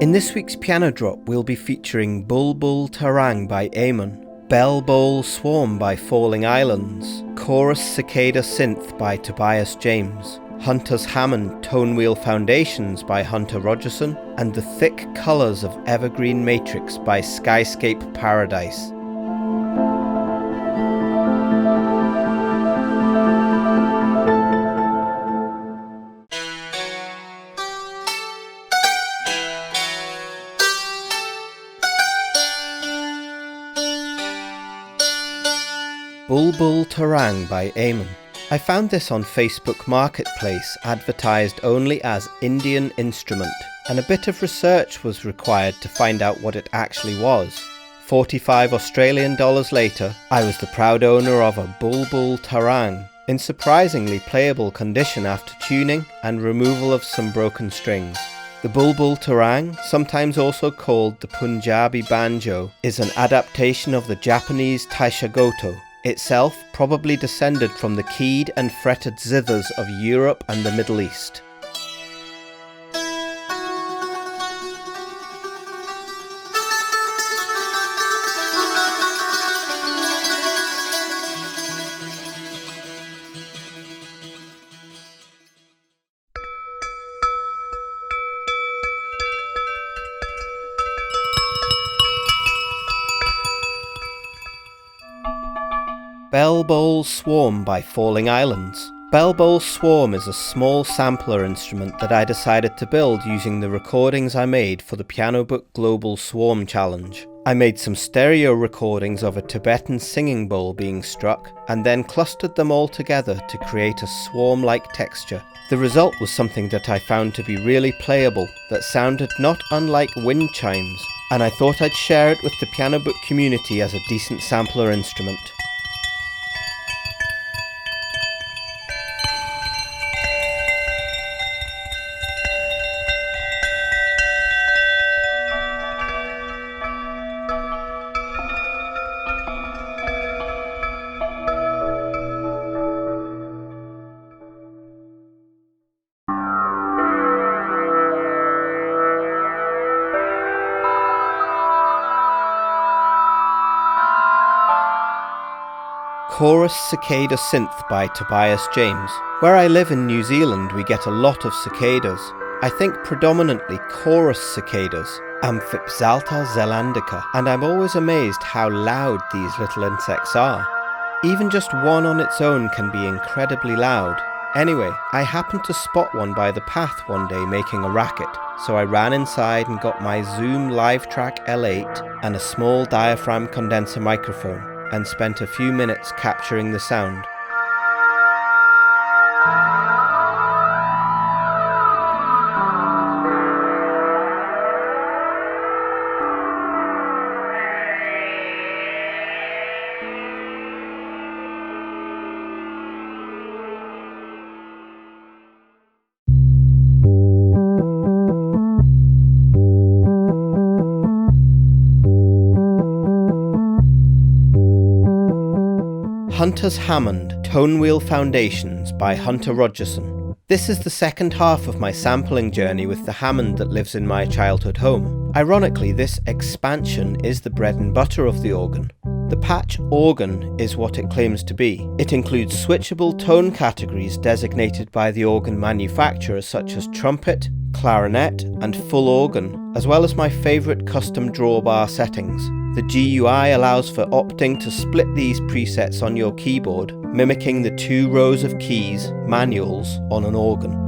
In this week's Pianodrop, we'll be featuring Bulbul Tarang by Hammond, Bell Bowl Swarm by Falling Islands, Chorus Cicada Synth by Tobias James, Hunter's Hammond Tonewheel Foundations by Hunter Rogerson, and The Thick Colours of Evergreen Matrix by Skyscape Paradise. Bulbul Tarang by Hammond. I found this on Facebook Marketplace, advertised only as Indian instrument, and a bit of research was required to find out what it actually was. 45 Australian dollars later, I was the proud owner of a Bulbul Tarang, in surprisingly playable condition after tuning and removal of some broken strings. The Bulbul Tarang, sometimes also called the Punjabi banjo, is an adaptation of the Japanese taishagoto, itself probably descended from the keyed and fretted zithers of Europe and the Middle East. Bell Bowl Swarm by Falling Islands. Bell Bowl Swarm is a small sampler instrument that I decided to build using the recordings I made for the Piano Book Global Swarm Challenge. I made some stereo recordings of a Tibetan singing bowl being struck, and then clustered them all together to create a swarm-like texture. The result was something that I found to be really playable, that sounded not unlike wind chimes, and I thought I'd share it with the Piano Book community as a decent sampler instrument. Chorus Cicada Synth by Tobias James. Where I live in New Zealand, we get a lot of cicadas. I think predominantly chorus cicadas, Amphiphzalta zelandica, and I'm always amazed how loud these little insects are. Even just one on its own can be incredibly loud. Anyway, I happened to spot one by the path one day making a racket, so I ran inside and got my Zoom LiveTrack L8 and a small diaphragm condenser microphone, and spent a few minutes capturing the sound. Hunter's Hammond Tonewheel Foundations by Hunter Rogerson. This is the second half of my sampling journey with the Hammond that lives in my childhood home. Ironically, this expansion is the bread and butter of the organ. The patch organ is what it claims to be. It includes switchable tone categories designated by the organ manufacturer, such as trumpet, clarinet, and full organ, as well as my favourite custom drawbar settings. The GUI allows for opting to split these presets on your keyboard, mimicking the 2 rows of keys, manuals, on an organ.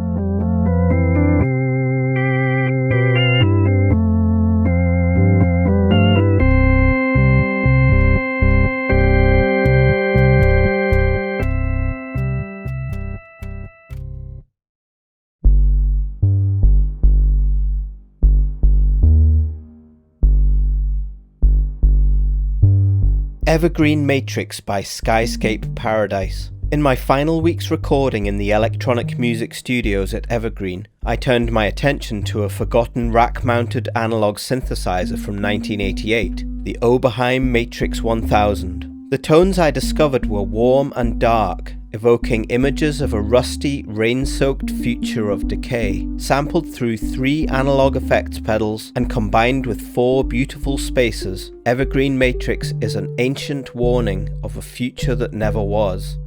Evergreen Matrix by Skyscape Paradise. In my final week's recording in the electronic music studios at Evergreen, I turned my attention to a forgotten rack-mounted analog synthesizer from 1988, the Oberheim Matrix 1000. The tones I discovered were warm and dark, evoking images of a rusty, rain-soaked future of decay, sampled through 3 analog effects pedals and combined with 4 beautiful spacers. Evergreen Matrix is an ancient warning of a future that never was.